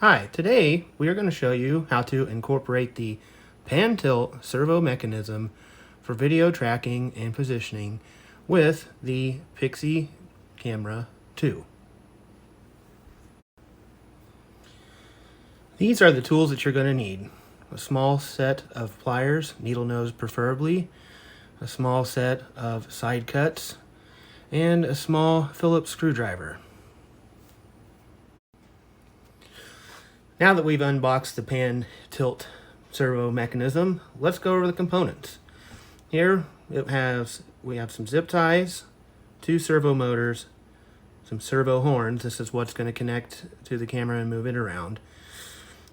Hi, today we are going to show you how to incorporate the pan tilt servo mechanism for video tracking and positioning with the Pixy Camera 2. These are the tools that you're going to need. A small set of pliers, needle nose preferably, a small set of side cuts, and a small Phillips screwdriver. Now that we've unboxed the pan tilt servo mechanism, let's go over the components. Here we have some zip ties, 2 servo motors, some servo horns. This is what's going to connect to the camera and move it around.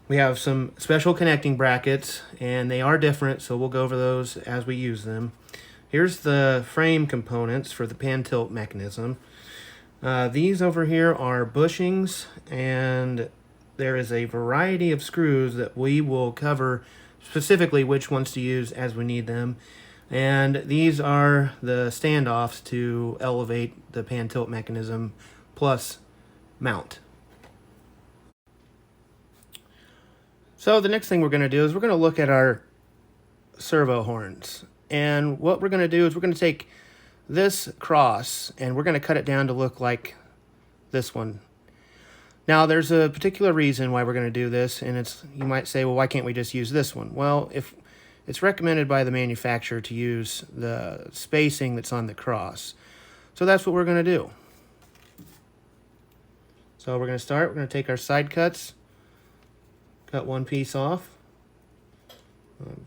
We have some special connecting brackets, and they are different, so we'll go over those as we use them. Here's the frame components for the pan tilt mechanism. These over here are bushings, and there is a variety of screws that we will cover specifically which ones to use as we need them. And these are the standoffs to elevate the pan tilt mechanism plus mount. So the next thing we're going to do is we're going to look at our servo horns. And what we're going to do is we're going to take this cross and we're going to cut it down to look like this one. Now, there's a particular reason why we're going to do this, and you might say, well, why can't we just use this one? Well, if it's recommended by the manufacturer to use the spacing that's on the cross. So that's what we're going to do. So we're going to start. We're going to take our side cuts, cut one piece off.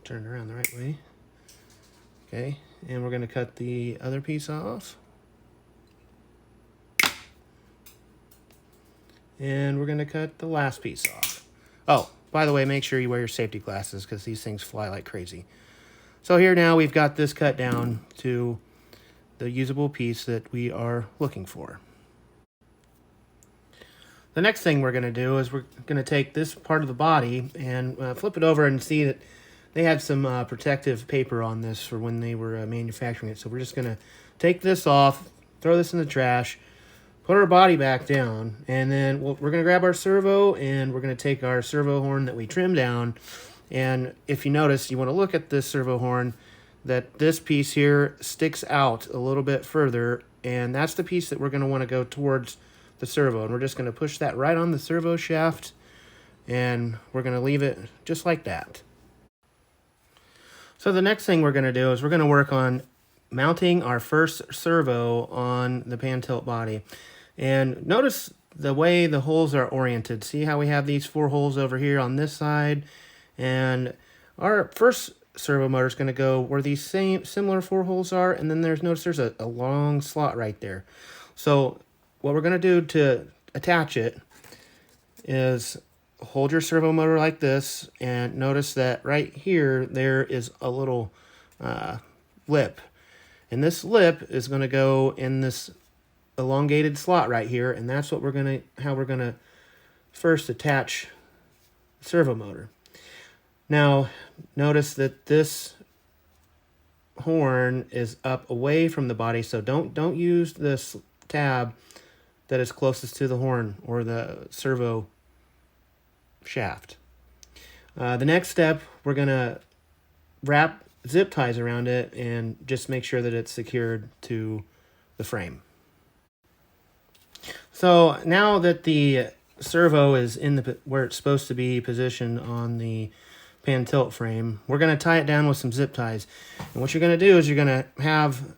Turn it around the right way. Okay, and we're going to cut the other piece off. And we're going to cut the last piece off. Oh, by the way, make sure you wear your safety glasses because these things fly like crazy. So here now we've got this cut down to the usable piece that we are looking for. The next thing we're going to do is we're going to take this part of the body and flip it over and see that they had some protective paper on this for when they were manufacturing it. So we're just going to take this off, throw this in the trash, put our body back down, and then we're going to grab our servo and we're going to take our servo horn that we trimmed down. And if you notice, you want to look at this servo horn, that this piece here sticks out a little bit further, and that's the piece that we're going to want to go towards the servo. And we're just going to push that right on the servo shaft, and we're going to leave it just like that. So the next thing we're going to do is we're going to work on mounting our first servo on the pan tilt body. And notice the way the holes are oriented. See how we have these 4 holes over here on this side? And our first servo motor is going to go where these similar 4 holes are, and then notice there's a long slot right there. So what we're going to do to attach it is hold your servo motor like this, and notice that right here there is a little lip. And this lip is going to go in this elongated slot right here, and that's what how we're gonna first attach the servo motor. Now, notice that this horn is up away from the body, so don't use this tab that is closest to the horn or the servo shaft. The next step, we're gonna wrap zip ties around it and just make sure that it's secured to the frame. So now that the servo is in where it's supposed to be positioned on the pan tilt frame, we're going to tie it down with some zip ties. And what you're going to do is you're going to have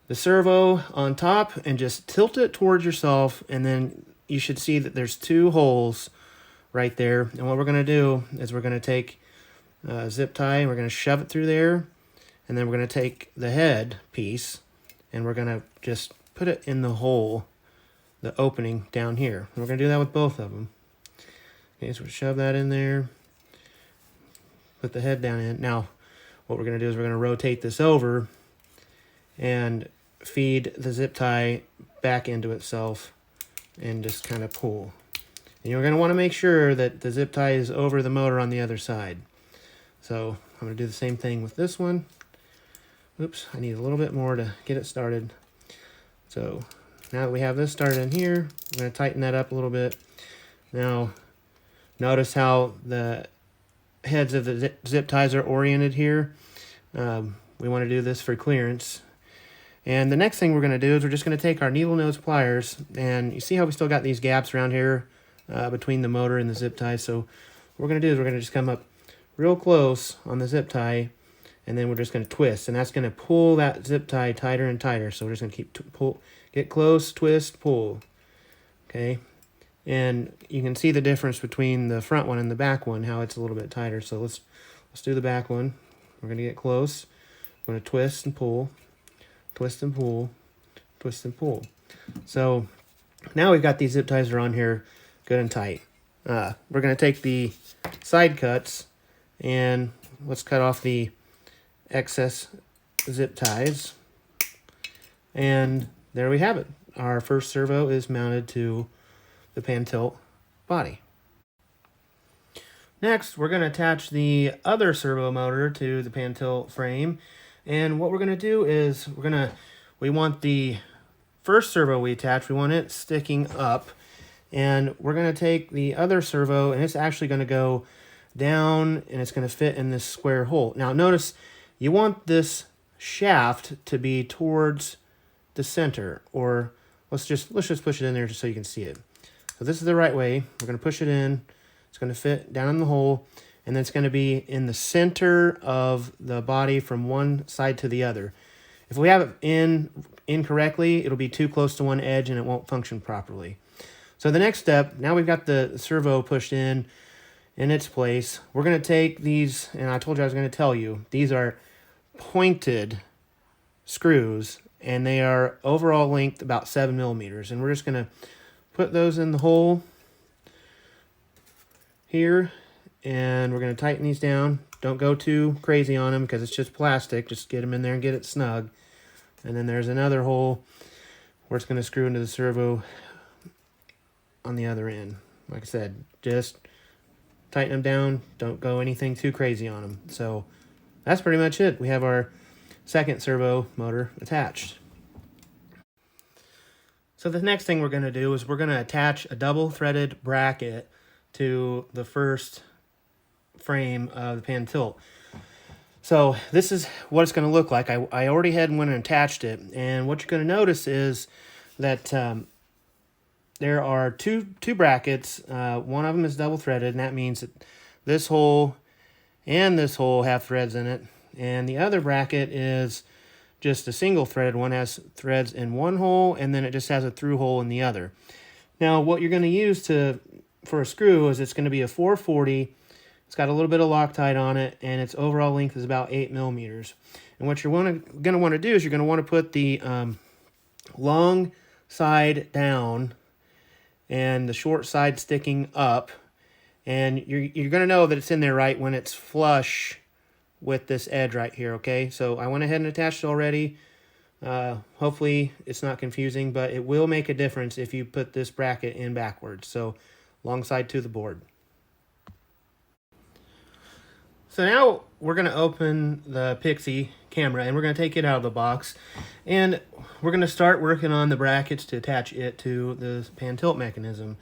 the servo on top and just tilt it towards yourself, and then you should see that there's 2 holes right there. And what we're going to do is we're going to take a zip tie and we're going to shove it through there, and then we're going to take the head piece and we're going to just put it in the hole, the opening down here. And we're going to do that with both of them. Okay, so we'll shove that in there, put the head down in. Now, what we're going to do is we're going to rotate this over and feed the zip tie back into itself and just kind of pull. And you're going to want to make sure that the zip tie is over the motor on the other side. So I'm going to do the same thing with this one. Oops, I need a little bit more to get it started. So now that we have this started in here, I'm going to tighten that up a little bit. Now, Notice how the heads of the zip ties are oriented here. We want to do this for clearance. And the next thing we're going to do is we're just going to take our needle nose pliers, and you see how we still got these gaps around here between the motor and the zip ties. So what we're going to do is we're going to just come up real close on the zip tie, and then we're just going to twist, and that's going to pull that zip tie tighter and tighter. So we're just going to keep get close, twist, pull. Okay, and you can see the difference between the front one and the back one, how it's a little bit tighter. So let's do the back one. We're going to get close. We're going to twist and pull, twist and pull, twist and pull. So now we've got these zip ties are on here good and tight. We're going to take the side cuts and let's cut off the excess zip ties. And there we have it. Our first servo is mounted to the pan tilt body. Next, we're going to attach the other servo motor to the pan tilt frame. And what we're going to do is we want the first servo we attach, we want it sticking up. And we're going to take the other servo, and it's actually going to go down, and it's going to fit in this square hole. Now notice you want this shaft to be towards the center, or let's just push it in there just so you can see it. So this is the right way. We're going to push it in. It's going to fit down in the hole, and then it's going to be in the center of the body from one side to the other. If we have it in incorrectly, it'll be too close to one edge and it won't function properly. So the next step, now we've got the servo pushed in its place. We're going to take these, and I told you I was going to tell you, these are pointed screws, and they are overall length about 7 millimeters. And we're just going to put those in the hole here, and we're going to tighten these down. Don't go too crazy on them because it's just plastic. Just get them in there and get it snug. And then there's another hole where it's going to screw into the servo on the other end. Like I said, just tighten them down. Don't go anything too crazy on them. So that's pretty much it. We have our second servo motor attached. So the next thing we're going to do is we're going to attach a double threaded bracket to the first frame of the pan tilt. So this is what it's going to look like. I already had went and attached it, and what you're going to notice is that there are two brackets. One of them is double threaded, and that means that this hole and this hole have threads in it, and the other bracket is just a single threaded one, has threads in one hole, and then it just has a through hole in the other. Now what you're going to use for a screw is it's going to be a 440. It's got a little bit of Loctite on it, and its overall length is about 8 millimeters. And what you're going to want to do is you're going to want to put the long side down and the short side sticking up, and you're going to know that it's in there right when it's flush with this edge right here, okay? So I went ahead and attached it already. Hopefully it's not confusing, but it will make a difference if you put this bracket in backwards. So long side to the board. So now we're going to open the Pixy camera, and we're going to take it out of the box, and we're going to start working on the brackets to attach it to the pan tilt mechanism.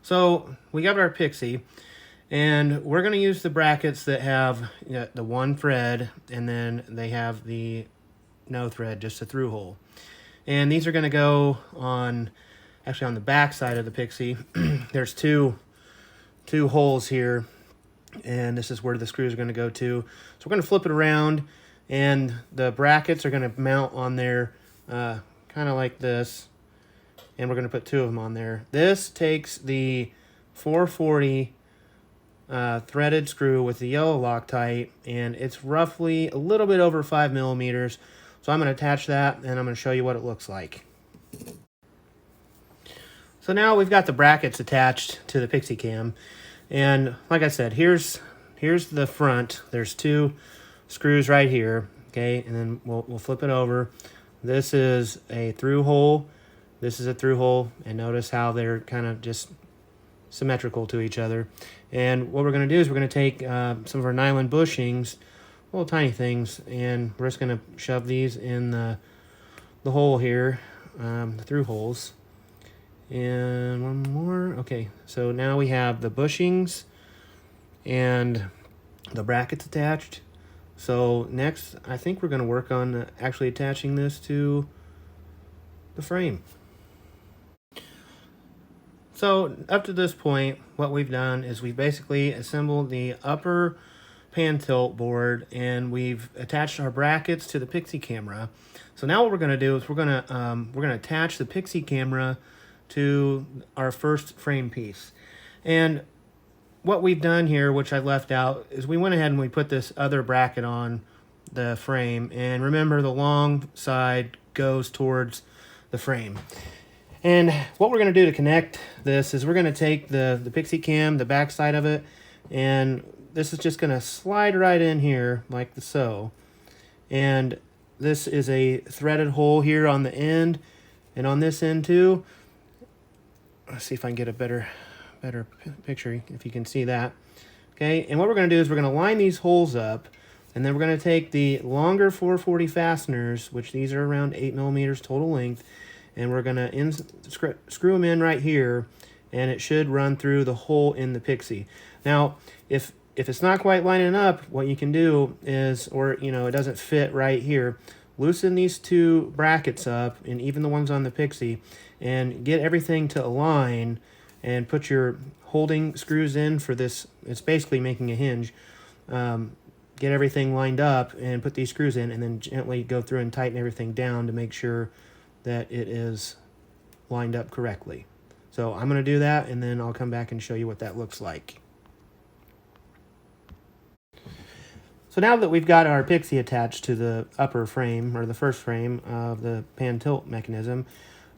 So we got our Pixy, and we're going to use the brackets that have the one thread, and then they have the no thread, just a through hole. And these are going to go on, actually on the back side of the Pixy. There's two holes here, and this is where the screws are going to go to. So we're going to flip it around, and the brackets are going to mount on there kind of like this, and we're going to put 2 of them on there. This takes the 440 threaded screw with the yellow Loctite, and it's roughly a little bit over 5 millimeters. So I'm going to attach that, and I'm going to show you what it looks like. So now we've got the brackets attached to the Pixy cam. And like I said, here's the front. There's 2 screws right here, okay? And then we'll flip it over. This is a through hole. This is a through hole. And notice how they're kind of just symmetrical to each other. And what we're going to do is we're going to take some of our nylon bushings, little tiny things, and we're just going to shove these in the hole here, the through holes. And one more. Okay, so now we have the bushings and the bracket's attached. So next, I think we're going to work on actually attaching this to the frame. So up to this point, what we've done is we've basically assembled the upper pan tilt board, and we've attached our brackets to the Pixy camera. So now what we're going to do is we're going to attach the Pixy camera to our first frame piece. And what we've done here, which I left out, is we went ahead and we put this other bracket on the frame. And remember, the long side goes towards the frame. And what we're going to do to connect this is we're going to take the Pixy cam, the back side of it, and this is just going to slide right in here like so. And this is a threaded hole here on the end, and on this end too. Let's see if I can get a better picture, if you can see that. Okay, and what we're going to do is we're going to line these holes up, and then we're going to take the longer 440 fasteners, which these are around 8 millimeters total length, and we're going to screw them in right here, and it should run through the hole in the Pixy. Now, if it's not quite lining up, what you can do is, or it doesn't fit right here, loosen these two brackets up, and even the ones on the Pixy, and get everything to align, and put your holding screws in for this. It's basically making a hinge. Get everything lined up and put these screws in, and then gently go through and tighten everything down to make sure that it is lined up correctly. So I'm going to do that, and then I'll come back and show you what that looks like. So now that we've got our Pixy attached to the upper frame, or the first frame of the pan tilt mechanism,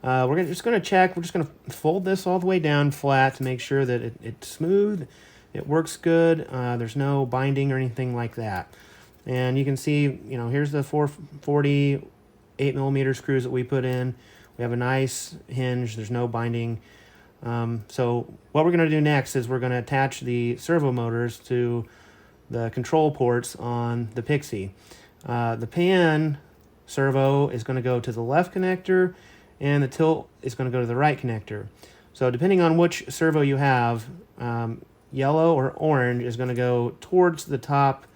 we're just going to check. We're just going to fold this all the way down flat to make sure that it's smooth, it works good, there's no binding or anything like that. And you can see, here's the 440 8 millimeter screws that we put in. We have a nice hinge, there's no binding. So what we're going to do next is we're going to attach the servo motors to the control ports on the Pixy. The pan servo is going to go to the left connector, and the tilt is going to go to the right connector. So depending on which servo you have, yellow or orange is going to go towards the top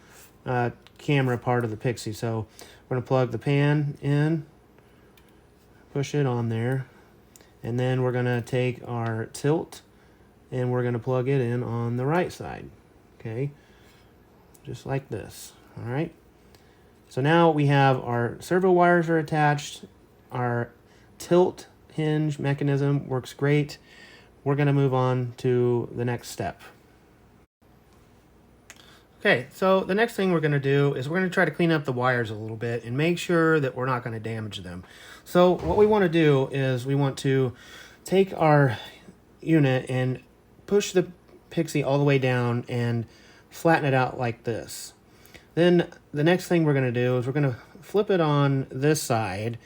camera part of the Pixy. So we're going to plug the pan in, push it on there, and then we're going to take our tilt and we're going to plug it in on the right side. Okay, just like this. All right. So now we have our servo wires are attached. Our tilt hinge mechanism works great. We're going to move on to the next step. Okay, so the next thing we're going to do is we're going to try to clean up the wires a little bit and make sure that we're not going to damage them. So what we want to do is we want to take our unit and push the Pixy all the way down and flatten it out like this. Then the next thing we're going to do is we're going to flip it on this side,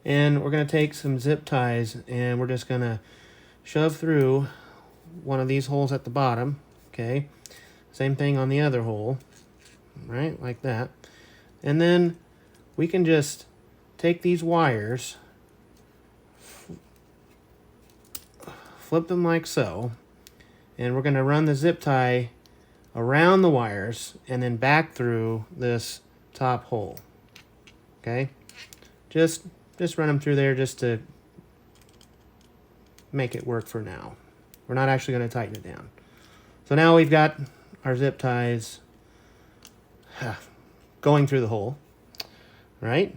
and we're going to take some zip ties and we're just going to shove through one of these holes at the bottom. Okay, same thing on the other hole, right, like that. And then we can just take these wires, flip them like so, and we're going to run the zip tie around the wires and then back through this top hole. Okay, just run them through there just to make it work for now. We're not actually going to tighten it down. So now we've got our zip ties going through the hole, right?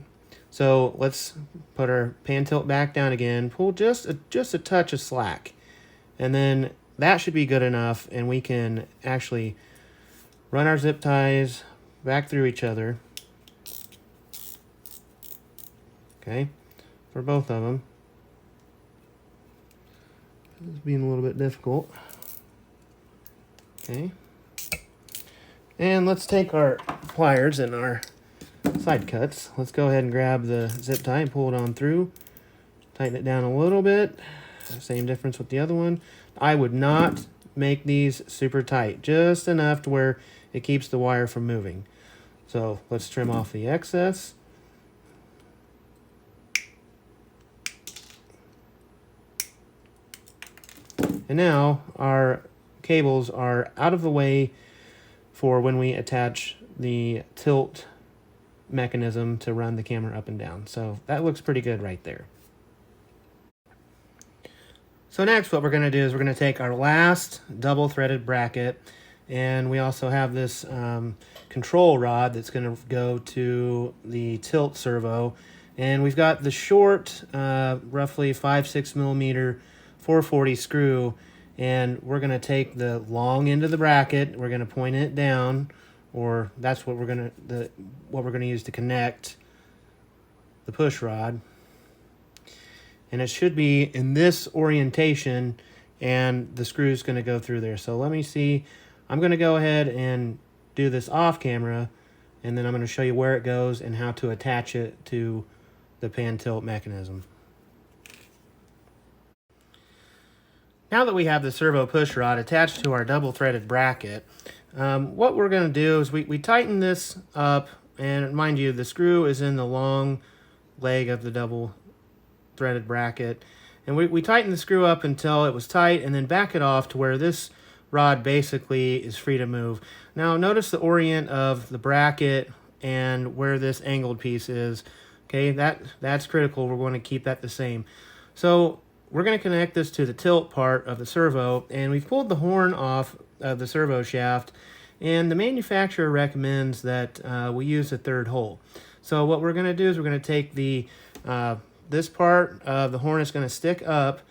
So let's put our pan tilt back down again, pull just a touch of slack, and then that should be good enough, and we can actually run our zip ties back through each other, okay, for both of them. It's being a little bit difficult. Okay. And let's take our pliers and our side cuts. Let's go ahead and grab the zip tie and pull it on through. Tighten it down a little bit. Same difference with the other one. I would not make these super tight. Just enough to where it keeps the wire from moving. So let's trim off the excess. And now our cables are out of the way for when we attach the tilt mechanism to run the camera up and down. So that looks pretty good right there. So next what we're going to do is we're going to take our last double threaded bracket, and we also have this control rod that's going to go to the tilt servo, and we've got the short roughly 5-6 millimeter 440 screw, and we're going to take the long end of the bracket, we're going to point it down, or that's what we're going to use to connect the push rod. And it should be in this orientation, and the screw is going to go through there. So let me see. I'm going to go ahead and do this off camera, and then I'm going to show you where it goes and how to attach it to the pan tilt mechanism. Now that we have the servo push rod attached to our double threaded bracket, what we're going to do is we tighten this up, and mind you, the screw is in the long leg of the double threaded bracket, and we tighten the screw up until it was tight, and then back it off to where this rod basically is free to move. Now notice the orient of the bracket and where this angled piece is. Okay, that's critical. We're going to keep that the same. So we're going to connect this to the tilt part of the servo, and we've pulled the horn off of the servo shaft, and the manufacturer recommends that we use a third hole. So what we're going to do is we're going to take the this part of the horn is going to stick up,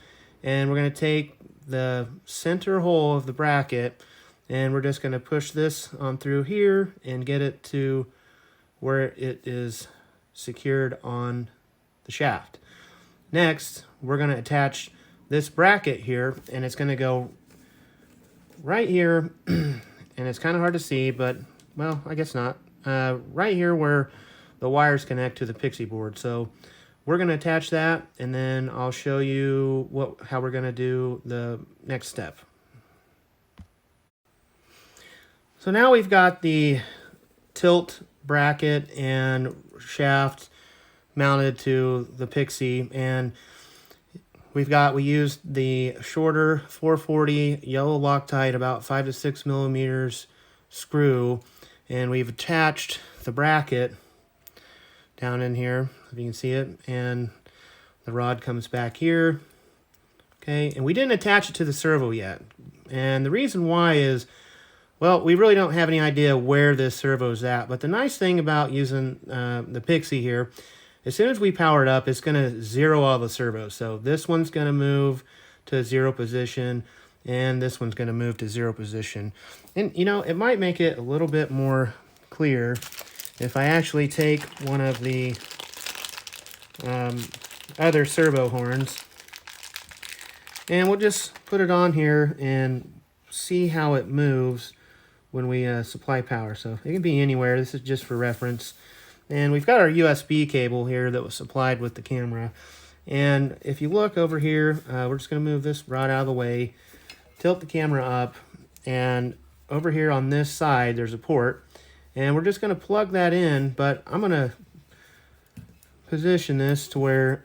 and we're going to take the center hole of the bracket, and we're just going to push this on through here and get it to where it is secured on the shaft. Next, we're going to attach this bracket here, and it's going to go right here, and it's kind of hard to see, but, well, I guess not. Right here where the wires connect to the Pixy board. So we're going to attach that, and then I'll show you how we're going to do the next step. So now we've got the tilt bracket and shaft mounted to the Pixy, and we used the shorter 440 yellow Loctite, about 5 to 6 millimeters screw, and we've attached the bracket down in here, if you can see it, and the rod comes back here. Okay, and we didn't attach it to the servo yet, and the reason why is, well, we really don't have any idea where this servo is at. But the nice thing about using the Pixy here, as soon as we power it up, it's going to zero all the servos. So this one's going to move to 0 position, and this one's going to move to 0 position. And, you know, it might make it a little bit more clear if I actually take one of the other servo horns, and we'll just put it on here and see how it moves when we supply power. So it can be anywhere. This is just for reference. And we've got our USB cable here that was supplied with the camera. And if you look over here, we're just going to move this rod out of the way, tilt the camera up, and over here on this side there's a port, and we're just going to plug that in, but I'm going to position this to where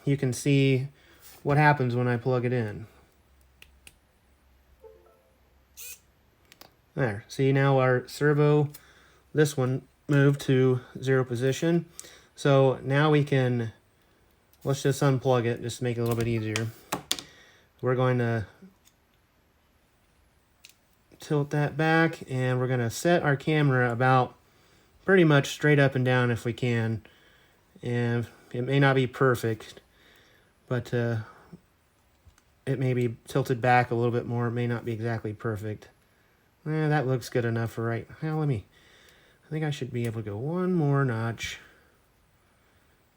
you can see what happens when I plug it in. There, see, now our servo, this one, moved to 0 position. So now we can, let's just unplug it, just to make it a little bit easier. We're going to tilt that back, and we're going to set our camera about pretty much straight up and down if we can. And it may not be perfect, but it may be tilted back a little bit more. It may not be exactly perfect. That looks good enough for right now. I think I should be able to go one more notch.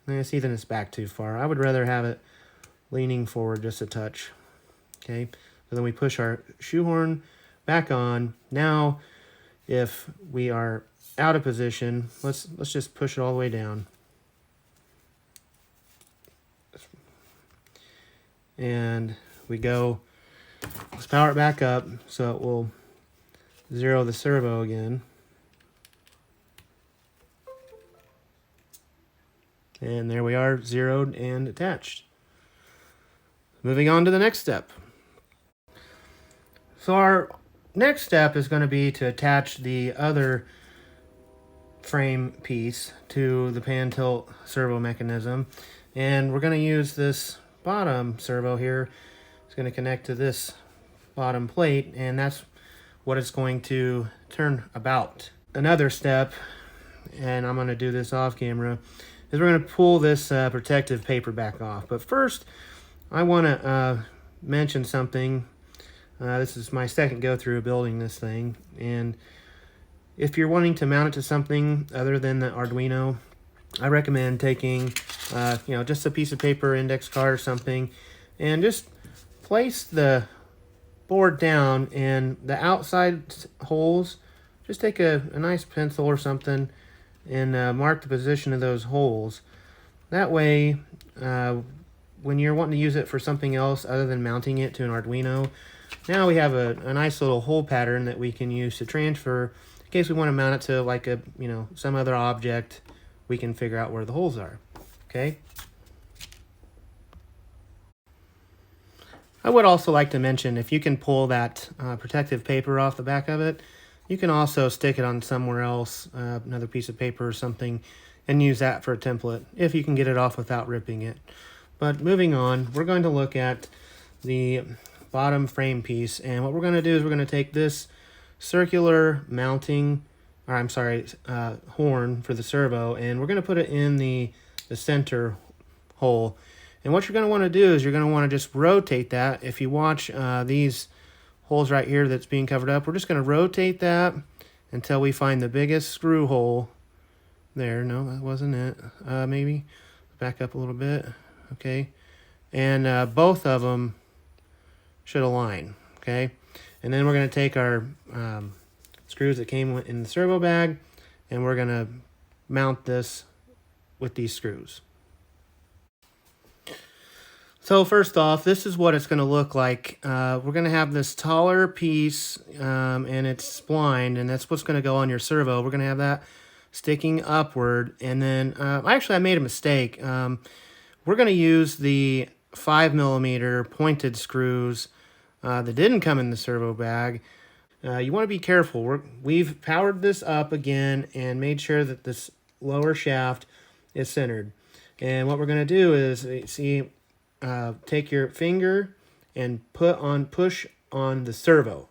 I see that it's back too far. I would rather have it leaning forward just a touch. Okay, so then we push our shoehorn back on. Now, if we are out of position, let's just push it all the way down. And we go, let's power it back up so it will zero the servo again. And there we are, zeroed and attached. Moving on to the next step. So our next step is going to be to attach the other frame piece to the pan tilt servo mechanism, and we're going to use this bottom servo here. It's going to connect to this bottom plate, and that's what it's going to turn about. Another step, and I'm going to do this off camera, is we're going to pull this protective paper back off. But first, I want to mention something. This is my second go through building this thing, and if you're wanting to mount it to something other than the Arduino, I recommend taking just a piece of paper, index card or something, and just place the board down, and the outside holes, just take a nice pencil or something and mark the position of those holes. That way, when you're wanting to use it for something else other than mounting it to an Arduino, now we have a nice little hole pattern that we can use to transfer in case we want to mount it to like a some other object. We can figure out where the holes are. Okay. I would also like to mention, if you can pull that protective paper off the back of it, you can also stick it on somewhere else, another piece of paper or something, and use that for a template if you can get it off without ripping it. But moving on, we're going to look at the bottom frame piece, and what we're going to do is we're going to take this circular mounting, or I'm sorry, horn for the servo, and we're going to put it in the center hole. And what you're going to want to do is you're going to want to just rotate that. If you watch these holes right here that's being covered up, we're just going to rotate that until we find the biggest screw hole there. No, that wasn't it. Maybe back up a little bit. Okay. And both of them should align. Okay. And then we're going to take our screws that came in the servo bag, and we're going to mount this with these screws. So first off, this is what it's going to look like. We're going to have this taller piece, and it's splined, and that's what's going to go on your servo. We're going to have that sticking upward, and then actually I made a mistake. We're going to use the 5mm pointed screws that didn't come in the servo bag. You want to be careful. We've powered this up again and made sure that this lower shaft is centered. And what we're going to do is, see, take your finger and push on the servo.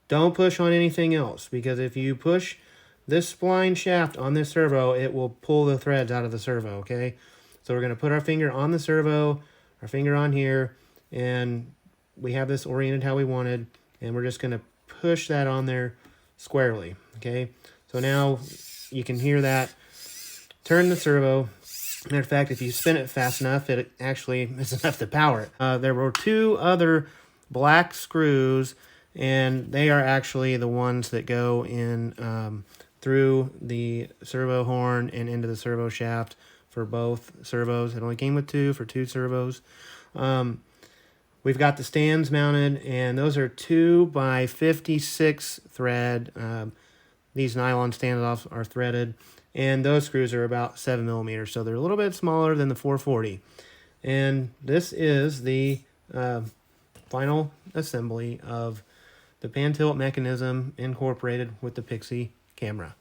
Don't push on anything else, because if you push this spline shaft on this servo, it will pull the threads out of the servo. Okay, so we're going to put our finger on the servo, our finger on here, and we have this oriented how we wanted, and we're just going to push that on there squarely. Okay, so now you can hear that turn the servo. Matter of fact, if you spin it fast enough, it actually is enough to power it. There were two other black screws, and they are actually the ones that go in through the servo horn and into the servo shaft for both servos. It only came with two for two servos. We've got the stands mounted, and those are 2x56 thread. These nylon standoffs are threaded, and those screws are about 7mm, so they're a little bit smaller than the 440. And this is the final assembly of the pan tilt mechanism incorporated with the Pixy camera.